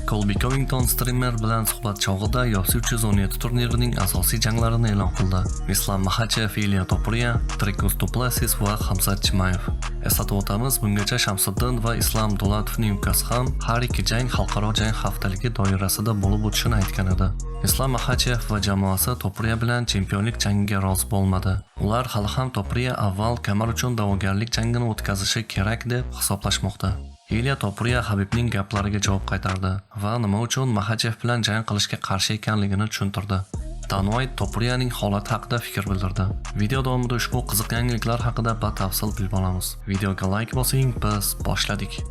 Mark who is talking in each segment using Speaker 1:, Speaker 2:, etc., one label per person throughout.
Speaker 1: Colby Covington streamer bilan suhbat chog'ida UFC 317 turnirining asosiy janglarini e'lon qildi. Islam Makhachev, Ilya Topuria, Dricus du Plessis va Khamzat Chimaev. Eslatib o'tamiz, bungacha Shamsiddin va Islam Dulatovning ukasi ham har ikki jang xalqaro jang haftaligi doirasida bo'lib o'tishini aytgan edi. Islam Makhachev va jamoasi Topuria bilan chempionlik jangiga rozi bo'lmadi. Ular hali ham Topuria avval kamar uchun da'vogarlik jangini o'tkazishi kerak deb hisoblashmoqda. Ilya Topuria Habibning gaplariga javob qaytardi va nima uchun Makhachev bilan jang qilishga qarshi ekanligini tushuntirdi. Dana White Topurianing holati haqida fikr bildirdi. Video davomida ushbu qiziq yangiliklar haqida batafsil bilib olamiz. Videoga like bosing, biz boshladik.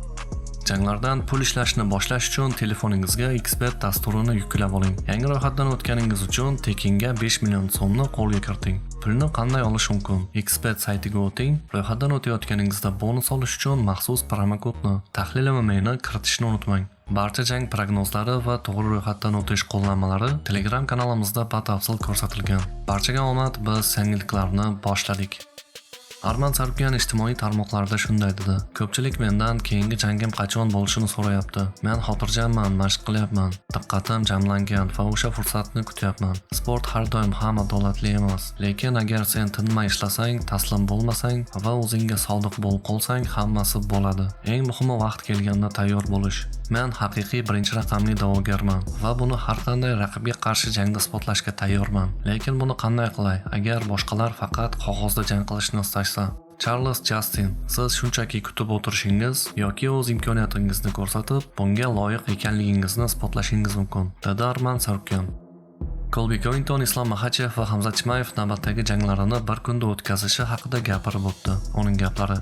Speaker 1: Janglardan pul ishlashni boshlash uchun telefoningizga Xbet dasturini yuklab oling. Yangi ro'yxatdan o'tganingiz uchun tekinga 5 million so'mni qo'lga kiriting. Pulni qanday olish mumkin? Xbet saytiga o'ting. Ro'yxatdan o'tayotganingizda bonus olish uchun maxsus promokodni tahlil MMA'ni kiritishni unutmang. Barcha jang prognozlari va to'g'ri ro'yxatdan o'tish qo'llanmalari Telegram kanalimizda batafsil ko'rsatilgan. Barchaga omad, biz yangiliklarni boshladik. Arman Sarkyan ijtimoiy tarmoqlarda shunday dedi: "Ko'pchilik mendan keyingi jangim qachon bo'lishini so'rayapti. Men xotirjamman, mashq qilyapman. Diqqatim jamlangan va o'sha fursatni kutyapman. Sport har doim ham adolatli emas, lekin agar sen tinmay ishlasang, taslim bo'lmasang va o'zingga sodiq bo'lib qolsang, hammasi bo'ladi. Eng muhimi vaqt kelganda tayyor bo'lish. Men haqiqiy birinchi raqamli da'vogarman va buni har qanday raqibga qarshi jangda isbotlashga tayyorman. Lekin buni qanday qilay, agar boshqalar faqat qog'ozda jang qilishni istashsa?" Charles Justin, siz shunchaki kutib o'tirishingiz yoki o'z imkoniyatingizni ko'rsatib, bunga loyiq ekanligingizni isbotlashingiz mumkin, dedi Arman Sarkyan. Colby Covington Islam Makhachev va Khamzat Chimaev navbatdagi janglarini bir kunda o'tkazishi haqida gapirib o'tdi. Uning gaplari: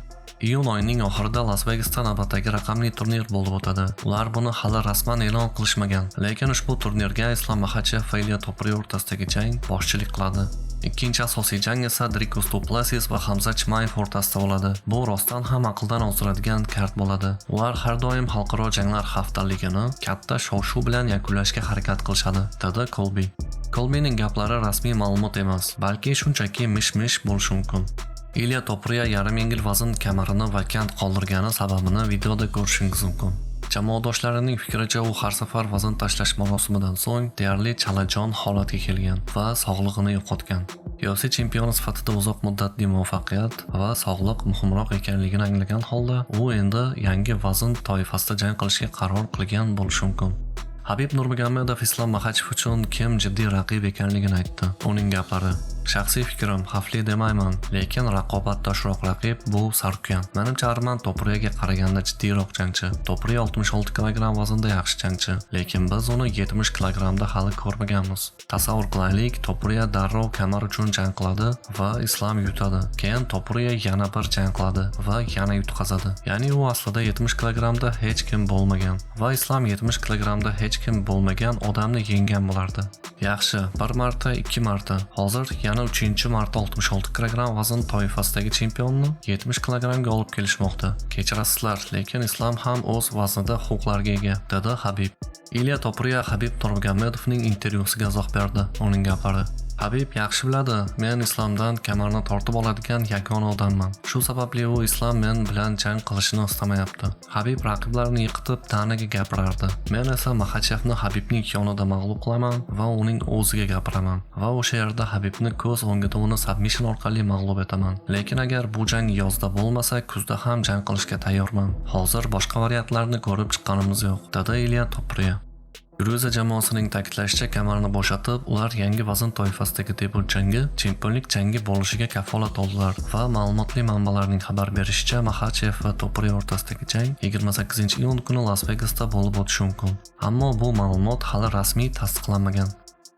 Speaker 1: iyun oyining oxirida Las Vegasda navbatdagi raqamli turnir bo'lib o'tadi. Ular buni hali rasman e'lon qilishmagan, lekin ushbu turnirga Islam Makhachev va Ilya Topuria o'rtasidagi jang boshchilik qiladi. Ikkinchi asosiy jang esa Dricus du Plessis va Khamzat Chimaev o'rtasida bo'ladi. Bu rostdan ham aqldan ozdiradigan kart bo'ladi. Ular har doim xalqaro janglar haftaligini katta shov-shuv bilan yakunlashga harakat qilishadi, dedi Colby. Colbyning gaplari rasmiy ma'lumot emas, balki shunchaki mish-mish bo'lishi mumkin. Ilya Topuria yarim yengil vazn kamarini vakant qoldirgani sababini videoda ko'rishingiz mumkin. Jamoadoshlarining fikricha, u har safar vazn tashlash marosimidan so'ng deyarli chalajon holatga kelgan va sog'lig'ini yo'qotgan. UFC chempioni sifatida uzoq muddatli muvaffaqiyat va sog'liq muhimroq ekanligini anglagan holda, u endi yangi vazn toifasida jang qilishga qaror qilgan bo'lishi mumkin. Habib Nurmagomedov Islam Makhachev uchun kim jiddiy raqib ekanligini aytdi. Uning gaplari: shaxsiy fikrim, xavfli demayman, lekin raqobatdoshroq raqib bu Sarkyan. Menimcha Arman Topuriyaga qaraganda jiddiyroq jangchi. Topuria 66 kg vaznda yaxshi jangchi, lekin biz uni 70 kg da hali ko'rmaganmiz. Tasavvur qilaylik, Topuria darrov kamar uchun jang qiladi va Islam yutadi. Keyin Topuria yana bir jang qiladi va yana yutqazadi. Ya'ni u aslida 70 kg da hech kim bo'lmagan va Islam 70 kg da hech kim bo'lmagan odamni yenggan bo'lardi. Yaxshi, bir marta, ikki marta. Hozir yana 3-marta 66 kg vazn toifasidagi chempionni 70 kg ga olib kelishmoqda. Kechirasizlar, lekin Islam ham o'z vaznida huquqlarga ega, dedi Habib. Ilya Topuria Habib Nurmagomedovning intervyusiga izoh berdi. Uning gaplari: Habib yaxshi biladi, men Islamdan kamarni tortib oladigan yagona odamman. Shu sababli u Islam men bilan jang qilishini istamayapti. Habib raqiblarini yiqitib tanaga gapirardi. Men esa Makhachevni Habibning yonida mag'lub qilaman va uning o'ziga gapiraman va o'sha yerda Habibni ko'z o'ngida uni submission orqali mag'lub etaman. Lekin agar bu jang yozda bo'lmasa, kuzda ham jang qilishga tayyorman. Hozir boshqa variantlarni ko'rib chiqqanimiz yo'q, dedi Ilya Topuria. Gruziya jamoasining ta'kidlashicha, kamarni bo'shatib, ular yangi vazn toifasidagi debut jangi chempionlik jangi bo'lishiga kafolat oldilar va ma'lumotli manbalarning xabar berishicha, Makhachev va Topuria o'rtasidagi jang 28-iyun kuni Las Vegasda bo'lib o'tishi mumkin. Ammo bu ma'lumot hali rasmiy tasdiqlanmagan.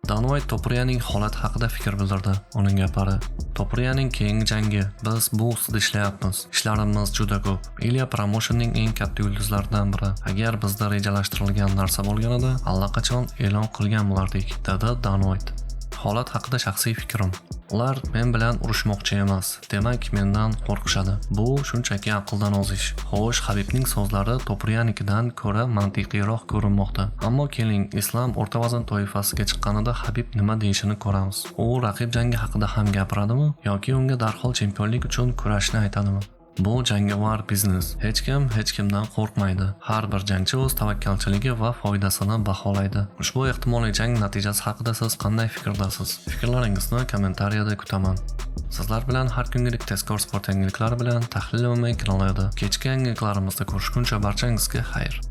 Speaker 1: Dana White Topurianing holati haqida fikr bildirdi. Uning gaplari: Topurianing keyingi jangi, biz bu ustida ishlayapmiz. Ishlarimiz juda ko'p. Ilya promotionning eng katta yulduzlaridan biri. Agar bizda rejalashtirilgan narsa bo'lganida, allaqachon e'lon qilgan bo'lardik, dedi Dana White. Holat haqida shaxsiy fikrim: ular men bilan urushmoqchi emas, demak mendan qo'rqishadi. Bu shunchaki aqldan ozish. Xo'sh, Habibning so'zlari Topurianikidan ko'ra mantiqiyroq ko'rinmoqda. Ammo keling, Islam o'rta vazn toifasiga chiqqanida Habib nima deyishini ko'ramiz. U raqib jangi haqida ham gapiradimi yoki unga darhol chempionlik uchun kurashni aytadimi? Bu jangovar biznes. Hech kim hech kimdan qo'rqmaydi. Har bir jangchi o'z tavakkalchiligi va foydasini baholaydi. Ushbu ehtimoliy jang natijasi haqida siz qanday fikrdasiz? Fikrlaringizni kommentariyada kutaman. Sizlar bilan har kungidek tezkor sport yangiliklari bilan tahlil va kinolarda kechki yangiliklarimizni ko'rishguncha barchangizga xayr.